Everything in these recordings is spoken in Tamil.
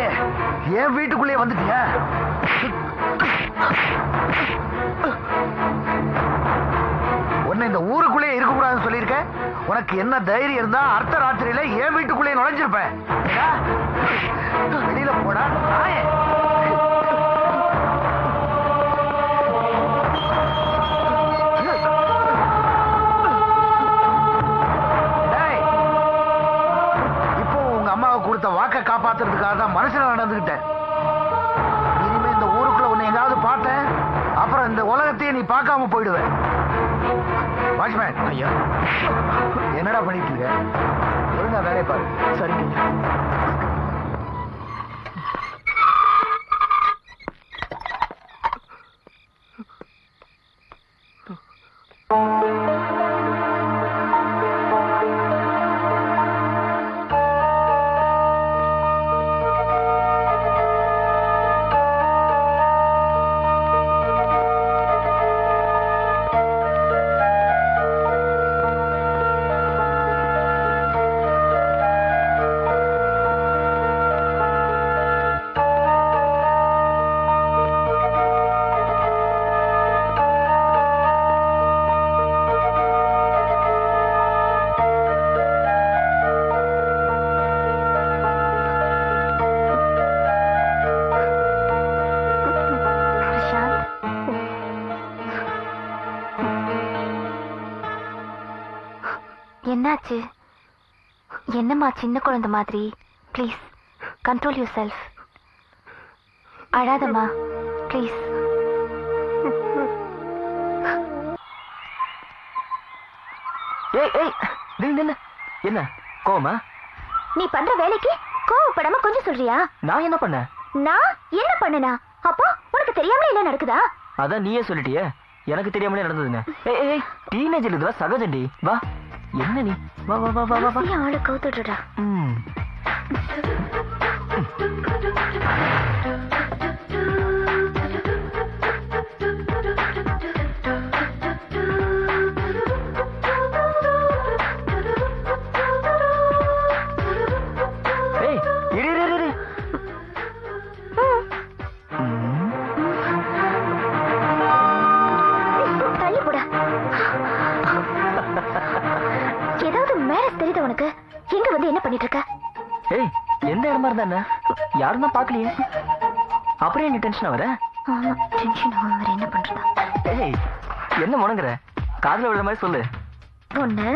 நாயே, என் வீட்டுக்குள்ளே வந்துட்டியா? உன்னை இந்த ஊருக்குள்ளே இருக்க கூடாதுன்னு சொல்லியிருக்கேன். உனக்கு என்ன தைரியம் இருந்தா அர்த்த ராத்திரியில என் வீட்டுக்குள்ளே நுழைஞ்சிருப்பேன். வெளியில போடா நாயே. கொடுத்த வாக்க காப்பாத்துறதுக்காக தான் மனுஷன நடந்துகிட்டேன். இனிமே இந்த ஊருக்குள்ள உன்னை எங்காவது பார்த்தேன், அப்புறம் இந்த உலகத்தையே நீ பார்க்காம போயிடுவேன். வாட்ச்மேன் ஐயா, என்னடா பண்ணிட்டு இருக்க? ஒழுங்கா வேலையை பாரு. சரிங்க. என்னாச்சு? என்னம்மா சின்ன குழந்தை மாதிரி? Please control your self. அழாதம்மா ப்ளீஸ். ஏய் ஏய், நில்லு. என்ன கோவமா? நீ பண்ற வேலைக்கு கோவப்படாம கொஞ்சம் சொல்றியா? நான் என்ன பண்ண? நான் என்ன பண்ணனா? அப்போ உனக்கு தெரியாமலே என்ன நடக்குதா? அதான் நீயே சொல்லிட்டியே, எனக்கு தெரியாமலே நடந்ததுன்னு. ஏய் ஏய், டீனேஜ்ல இதெல்லாம் சகஜம்டி. வா. என்ன நீ? வா வா வா வா வா. ஆளு கவுத்துடுடா. ஏய் இரு இரு இரு. தள்ளி போடா. ஏதாவது மேரேஜ் தெரியுது உனக்கு? எங்க வந்து என்ன பண்ணிட்டு இருக்க? ஏய், எந்த இடமா இருந்தா என்ன? யாரும் தான் பாக்கலையே, அப்படியே நீ டென்ஷன் வர? ஆமா, டென்ஷன் ஆக என்ன பண்றதா? ஏய், என்ன முணங்குற? காதுல விழுற மாதிரி சொல்லு. ஒண்ணு.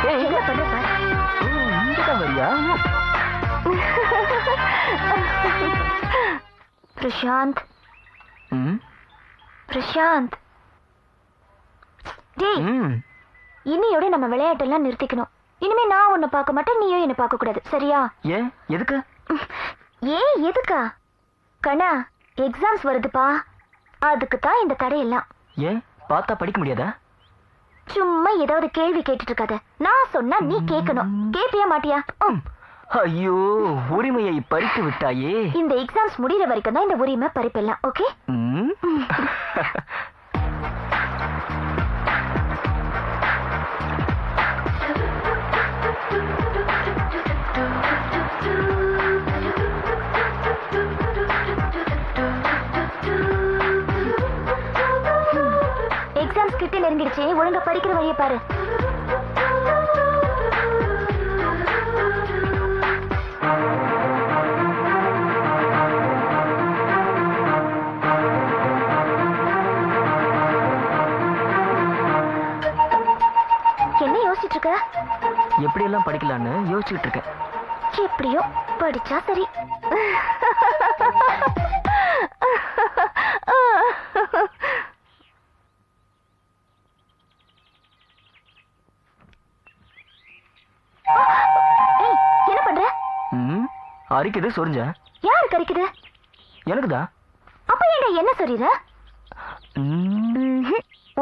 ஏய், என்ன பண்ற பாரு. இங்கதான் வரியா? பிரசாந்த். பிரசாந்த். டேய், இன்னையோட நம்ம விளையாட்டெல்லாம் நிறுத்திக்கணும். இனிமே நான் உன்னை பார்க்க மாட்டேன், நீயும் என்ன பார்க்க கூடாது, சரியா? ஏன்? எதுக்கு? எதுக்கா? கண்ணா, எக்ஸாம்ஸ் வருதுப்பா, அதுக்கு தான் இந்த தடையெல்லாம். ஏன்? பார்த்தா படிக்க முடியாதா? சும்மா ஏதாவது கேள்வி கேட்டுட்டு இருக்காத. நான் சொன்னா நீ கேட்கணும். கேட்பியா மாட்டியா? ஐயோ, உரிமையை பறித்து விட்டாயே. இந்த எக்ஸாம்ஸ் முடிகிற வரைக்கும் தான் இந்த உரிமை பறிப்பெல்லாம், ஓகே? எக்ஸாம்ஸ் கிட்ட நெருங்கிடுச்சு, ஒழுங்கா படிக்கிற வழியை பாரு. என்ன யோசிச்சுட்டு இருக்க? எப்படி எல்லாம் படிக்கலான்னு யோசிச்சுட்டு இருக்கேன். எப்படியோ படிச்சா சரி. என்ன பண்ற? அரிக்குது, சொரிஞ்ச. யாருக்கு அரிக்குது? எனக்குதான். அப்ப ஏன்டா என்ன சொல்லிற?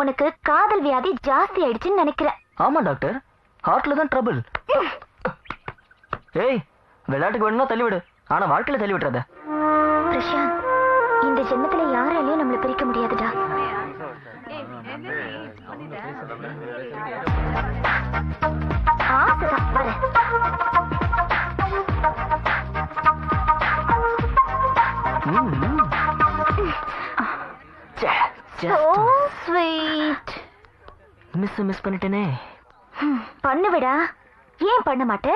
உனக்கு காதல் வியாதி ஜாஸ்தி ஆயிடுச்சுன்னு நினைக்கிறேன். ஆமா டாக்டர், ஹார்ட்ல தான் ட்ரபிள். ஏய், விளையாட்டுக்கு வேணும்னா தள்ளிவிடு, ஆனா வாழ்க்கையில தள்ளி விட்டுறாத. பிரசாந்த், இந்த ஜென்மத்துல யாராலையும் நம்மள பிரிக்க முடியாதுடா. ஆசைதான் வர. So sweet. மிஸ் பண்ணிட்டேனே. பண்ணுவிடா, ஏன் பண்ண மாட்டே?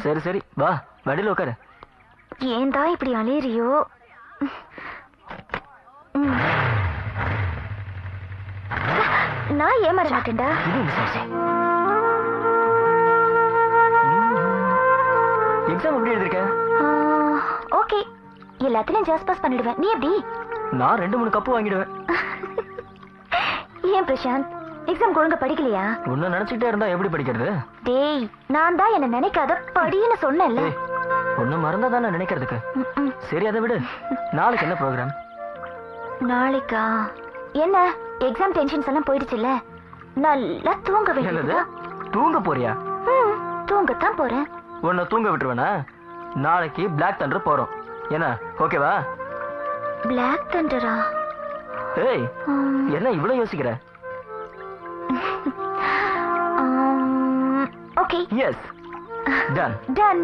சரி சரி வா, வடியில உட்காரு. ஏன்டா இப்படி அலையறியோ? நான் ஏமாற மாட்டேன்டா. எக்ஸாம் எப்படி எழுதிருக்க? ஓகே, எல்லாத்துலயும் ஜஸ்ட் பாஸ் பண்ணிடுவேன். நீ எப்படி? நான் 2-3 கப்பு வாங்கிடுவேன். ஏன் பிரசாந்த், எக்ஸாம் ஒழுங்கா படிக்கலையா? உன்ன நினைச்சிட்டே இருந்தா எப்படி படிக்கிறது? டேய், நான் தான் என்ன நினைக்காத படின்னு சொன்னேன்ல. ஒண்ணு மறந்தா தானே நினைக்கிறதுக்கு. சரி அதை விடு, நாளைக்கு என்ன ப்ரோக்ராம்? நாளைக்கா என்ன, எக்ஸாம் டென்ஷன்ஸ் எல்லாம் போயிடுச்சுல்ல, நல்லா தூங்க வேண்டியது. தூங்க போறியா? தூங்கத்தான் போறேன். உன்னை தூங்க விட்டுருவேனா? நாளைக்கு பிளாக் தண்டர் போறோம், என்ன ஓகேவா? பிளாக் தண்டரா? ஏய், என்ன இவ்வளவு யோசிக்கிற? ஓகே. Yes, done. டன்.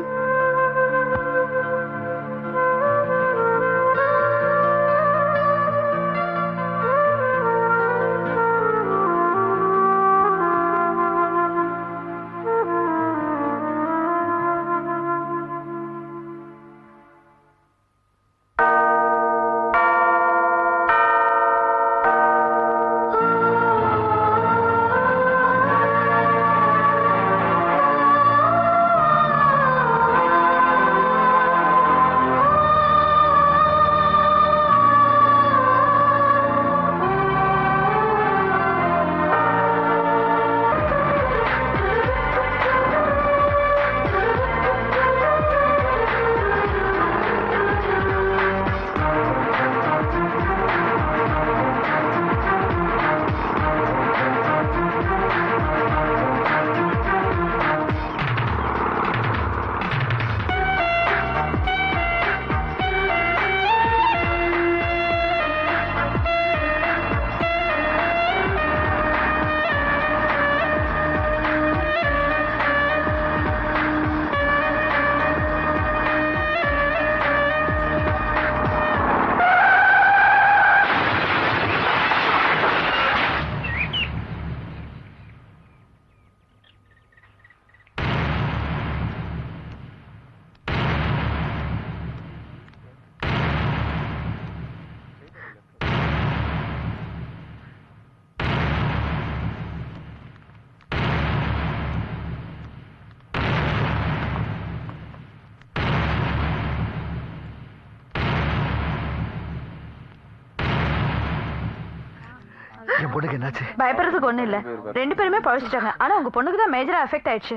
என் பொண்ணுக்கு என்னாச்சு? பயப்படுறதுக்கு ஒண்ணு இல்ல, 2 பேருமே பழிச்சிட்டாங்க. ஆனா உங்க பொண்ணுக்கு தான் மேஜரா அஃபெக்ட் ஆயிடுச்சு.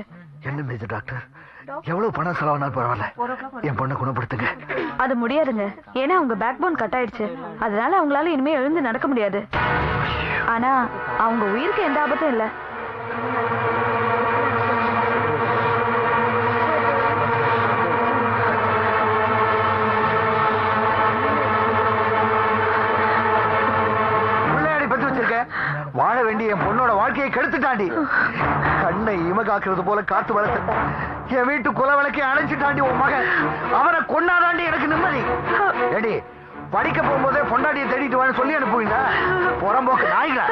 என்ன மேஜர் டாக்டர்? எவ்வளவு பணம் செலவானாலும் பரவாயில்ல, என் பொண்ணை குணப்படுத்துங்க. அது முடியாதுங்க, ஏன்னா அவங்க பேக் போன் கட் ஆயிடுச்சு. அதனால அவங்களால இனிமே எழுந்து நடக்க முடியாது. ஆனா அவங்க உயிருக்கு எந்த ஆபத்தும் இல்ல. வாழ வேண்டிய என் பொண்ணோட வாழ்க்கையை கெடுத்துட்டாண்டி. கண்ணை இமகாக்குறது போல காத்து வளர்த்து என் வீட்டு குல விளக்கை அணைச்சிட்டாண்டி உன் மகன். அவனை கொண்டாதாண்டி எனக்கு நிம்மதி. ஏடி, படிக்க போகும்போதே பொண்டாட்டியை தேடிட்டு வான்னு சொல்லி அனுப்புவீங்க புறம்போக்கு நாய்களா?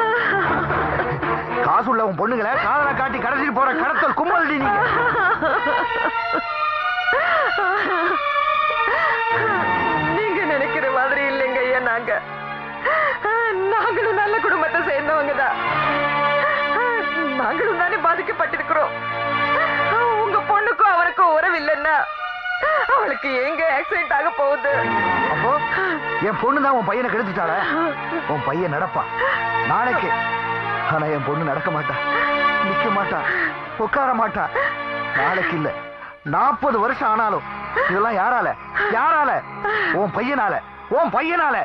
காசு உள்ள உன் பொண்ணுங்களை காதலை காட்டி கடைசிட்டு போற கடத்தல் கும்பல் நீங்க. நீங்க நினைக்கிற மாதிரி இல்லைங்க ஐயா. நாங்களும் நல்ல குடும்பத்தை சேர்ந்தவங்க தான். நாங்களும் தானே பாதிக்கப்பட்டிருக்கிறோம். உங்க பொண்ணுக்கும் அவருக்கும் உறவு இல்லைன்னா அவளுக்கு எங்க ஆக்சிடென்ட் ஆக போகுது? அப்போ என் பொண்ணுதான் உன் பையனை கெடுத்துட்டாள? உன் பையன் நடப்பான் நாளைக்கு. ஆனா என் பொண்ணு நடக்க மாட்டா, நிக்க மாட்டா, உட்கார மாட்டா. நாளைக்கு இல்ல 40 வருஷம் ஆனாலும். இதெல்லாம் யாரால? யாரால? உன் பையனால, உன் பையனால.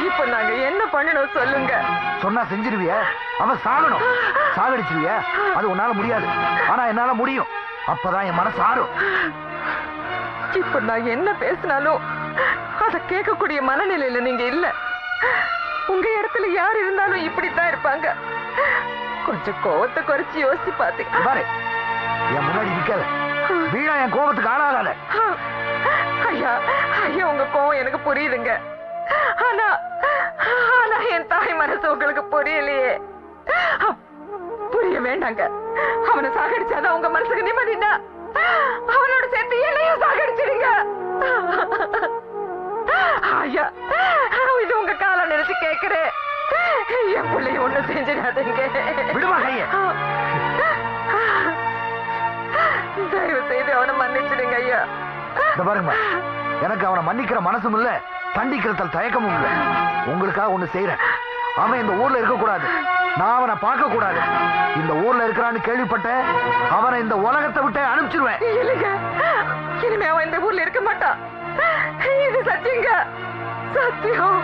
இப்ப நாங்க என்ன பண்ணணும் சொல்லுங்க. சொன்னா செஞ்சிருவிய? அவன் சாகணும். சாகடிச்சிருவிய? அது உன்னால முடியாது, ஆனா என்னால முடியும். அப்பதான் என் மனசு ஆறும். இப்ப நான் என்ன பேசினாலும் அத கேட்கக்கூடிய மனநிலையில நீங்க இல்ல. உங்க இடத்துல யார் இருந்தாலும் இப்படித்தான் இருப்பாங்க. கொஞ்சம் கோவத்தை குறைச்சு யோசிச்சு பாத்தீங்க பாரு, என் முன்னாடி நிக்காத. வீணா என் கோபத்துக்கு ஆளாகாத. ஐயா, ஐயா உங்க கோவம் எனக்கு புரியுதுங்க. ஆனா ஆனா என் தாய் மனசு உங்களுக்கு புரியலையே. புரிய வேண்டாங்க. அவனை சாகடிச்சாதான் உங்க மனசுக்கு நிம்மதினா அவனோட சேர்த்து என்னையும் சாகடிச்சிடுங்க. ஐயா, இது உங்க காலம் நினைச்சு கேக்குறேன். என் பிள்ளைய ஒண்ணு செஞ்சிடாதீங்க. விடுமா கைய. தயவு செய்து அவனை மன்னிச்சிடுங்க ஐயா. இந்த பாருங்க, எனக்கு அவனை மன்னிக்கிற மனசும் இல்ல, தண்டிக்கிறதுல தயக்கமும் இல்ல. உங்களுக்காக ஒண்ணு செய்யறேன். அவன் இந்த ஊர்ல இருக்க கூடாது. நான் அவனை பார்க்க கூடாது. இந்த ஊர்ல இருக்கிறான்னு கேள்விப்பட்ட அவனை இந்த உலகத்தை விட்டு அனுப்பிச்சிருவேன். இல்லைங்க, இனிமே அவன் இந்த ஊர்ல இருக்க மாட்டான். இது சத்தியங்க, சத்தியம்.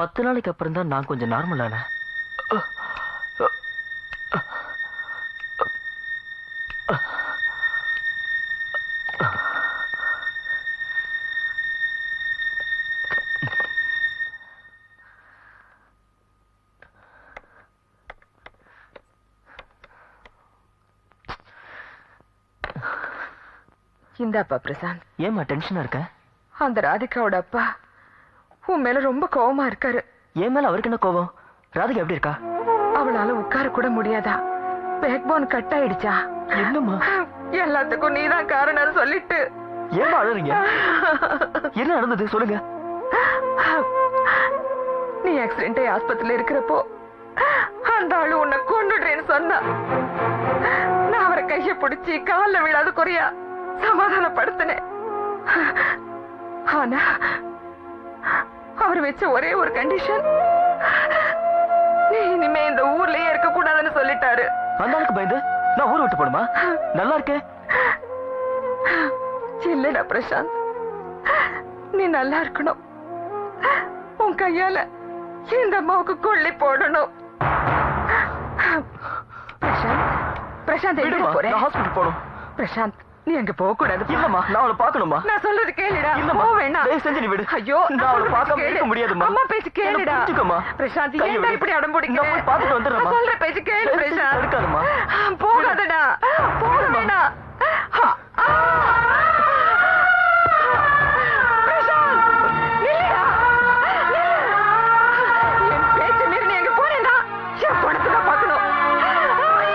பத்து நாளைக்கு அப்புறம் தான் நான் கொஞ்சம் நார்மலான. இந்தாப்பா பிரசாந்த். ஏமா டென்ஷனா இருக்க? அந்த ராதிகாவோட அப்பா உன் மேல ரொம்ப கோவமா இருக்காரு. ஏன் மேல அவருக்கு என்ன கோபம்? ராதிகா எப்படி இருக்கா? அவளால உட்கார கூட முடியாதா. பேக் போன் கட் ஆயிடுச்சா. என்னம்மா? எல்லாத்துக்கும் நீதான் காரணம் சொல்லிட்டு. ஏமா அழுறீங்க? என்ன நடந்தது சொல்லுங்க. நீ ஆக்சிடென்ட் ஆஸ்பத்திரியில இருக்கிறப்போ அந்த ஆளு உன்னை கொன்னுடுறேன்னு சொன்னா. நான் அவரை கைய பிடிச்சி கால்ல விழாது குறையா சமாதானப்படுத்தினேன். ஆனா அவர் வச்ச ஒரே ஒரு கண்டிஷன், நீ இனிமே இந்த ஊர்லயே இருக்க கூடாதுன்னு சொல்லிட்டாரு. அந்த ஆளுக்கு பயந்து நான் ஊர் விட்டு போடுமா? நல்லா இருக்கே. இல்லடா பிரசாந்த், நீ நல்லா இருக்கணும். உன் கையால இந்த அம்மாவுக்கு கொள்ளி போடணும். பிரசாந்த், பிரசாந்த் எங்க போறேன்? ஹாஸ்பிட்டல் போறோம். பிரசாந்த், நீ அங்க போக கூடாது. இல்லம்மா, நான் அவளை பார்க்கணுமா? நான் சொல்றது கேளுடா. இல்லம்மா, போ வேணாம். தயவு செஞ்சு நீ விடு. ஐயோ, நான் அவளை பார்க்காம இருக்க முடியாதும்மா. அம்மா பேச்சு கேளுடா. புரிஞ்சுக்கம்மா. பிரசாந்த், கையை ஏன்டா விடு. இப்படி அடம் பிடிக்கிற? நான் போய் பார்த்துட்டு வந்துடுறேம்மா. நான் சொல்ற பேச்சு கேளு பிரசாந்த். இருக்காதும்மா. போகாதடா, போக வேணாம். பிரசாந்த், நில்லுடா, நில்லு. என் பேச்சு மீறி நீ எங்க போனேன்னா என் பணத்தை நான் பார்க்கணும்.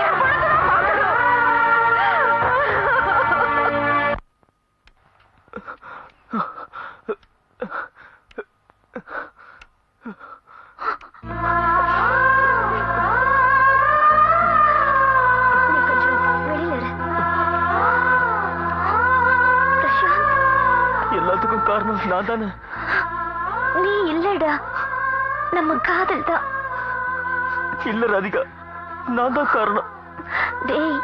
என் பணத்தை நான் பார்க்கணும். நீ கொஞ்சம் வெளியில இரு. பிரசாந்த், எல்லாத்துக்கும் காரணம் நான் தானே. நீ இல்லடா, நம்ம காதல் தான். இல்ல ராதிகா, நான் தான் காரணம். டேய்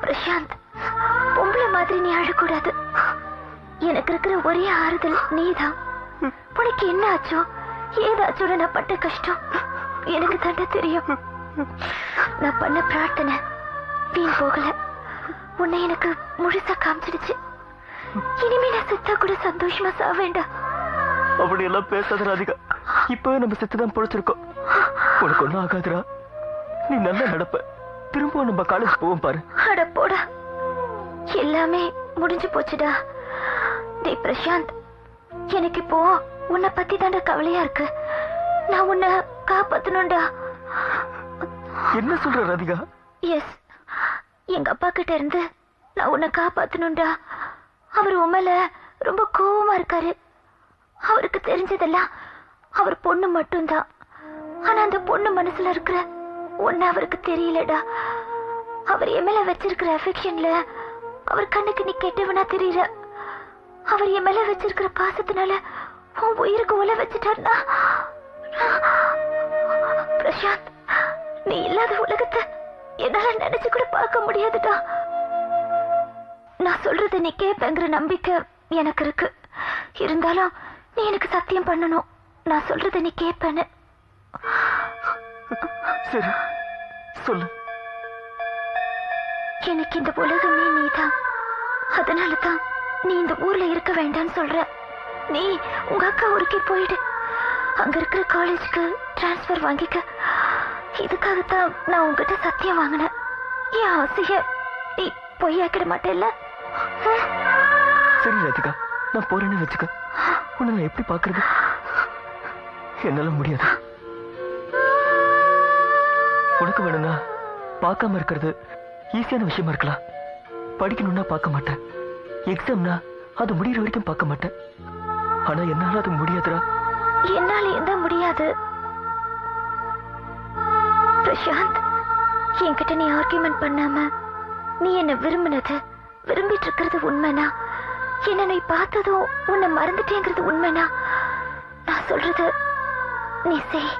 பிரசாந்த், பொம்பளை மாதிரி நீ அழக்கூடாது. எனக்கு இருக்கிற ஒரே ஆறுதல் நீதான். உனக்கு என்ன ஆச்சோ ஏதாச்சோட நான் பட்ட கஷ்டம் எனக்கு தாண்டா தெரியும். நான் பண்ண பிரார்த்தனை வீண் போகல. உன்னை எனக்கு முழுசா காமிச்சிடுச்சு. இனிமே நான் செத்தா கூட சந்தோஷமா சாவேண்டா. அப்படி எல்லாம் பேசாத ராதிகா. இப்பவே நம்ம செத்துதான் பொழைச்சிருக்கோம். உனக்கு ஒண்ணும் ஆகாதுரா. நீ நல்லா நடப்ப. திரும்ப நம்ம காலேஜ் போவோம் பாரு. அட போடா, எல்லாமே முடிஞ்சு போச்சுடா. டேய் பிரசாந்த், எனக்கு இப்போ உன்னை பத்தி தாண்டா கவலையா இருக்கு. நான் உன்னை காப்பாத்தணும்டா. என்ன சொல்ற ராதிகா? எஸ், எங்க அப்பா கிட்ட இருந்து நான் உன்னை காப்பாத்தணும்டா. அவர் உமல ரொம்ப கோவமா இருக்காரு. அவருக்கு தெரிஞ்சதெல்லாம் அவர் பொண்ணு மட்டும்தான். ஆனா அந்த பொண்ணு மனசுல இருக்கிற ஒன்னு அவருக்கு தெரியலடா. அவர் என் மேல வச்சிருக்கிற அஃபெக்ஷன்ல அவர் கண்ணுக்கு நீ கெட்டவனா தெரியற. அவர் என் மேல வச்சிருக்கிற பாசத்தினால உன் உயிருக்கு உல வச்சுட்டாருனா. பிரசாந்த், நீ இல்லாத உலகத்தை என்னால நினைச்சு கூட பார்க்க முடியாதுடா. நான் சொல்றத நீ கேட்பேங்கிற நம்பிக்கை எனக்கு இருக்கு. இருந்தாலும் நீ எனக்கு சத்தியம் பண்ணணும், நான் சொல்றத நீ கேட்பேன்னு. சரி சொல்லு. எனக்கு இந்த உலகமே நீதான். அதனாலதான் நீ இந்த ஊர்ல இருக்க வேண்டாம்னு சொல்ற. நீ உங்க அக்கா ஊருக்கே போயிடு. அங்க இருக்கிற காலேஜுக்கு டிரான்ஸ்பர் வாங்கிக்க. இதுக்காகத்தான் நான் உங்ககிட்ட சத்தியம் வாங்கினேன். என் ஆசைய நீ பொய்யாக்கிட மாட்டேல்ல? சரி ராதிகா, நான் போறேன்னு வச்சுக்க. உன்னை நான் எப்படி பாக்குறது? என்னால முடியாது. உனக்கு வேணும்னா பார்க்காம இருக்கிறது ஈஸியான விஷயமா இருக்கலாம். படிக்கணும்னா பார்க்க மாட்டேன். எக்ஸாம்னா அது முடிகிற வரைக்கும் பார்க்க மாட்டேன். ஆனா என்னால அது முடியாதுடா. என்னால எந்த முடியாது பிரசாந்த். என்கிட்ட நீ ஆர்கியூமெண்ட் பண்ணாம நீ என்ன விரும்பினது, விரும்பிட்டு இருக்கிறது உண்மைனா, என்ன நீ பார்த்ததும் உன்னை மறந்துட்டேங்கிறது உண்மைனா, நான் சொல்றது நீ செய்.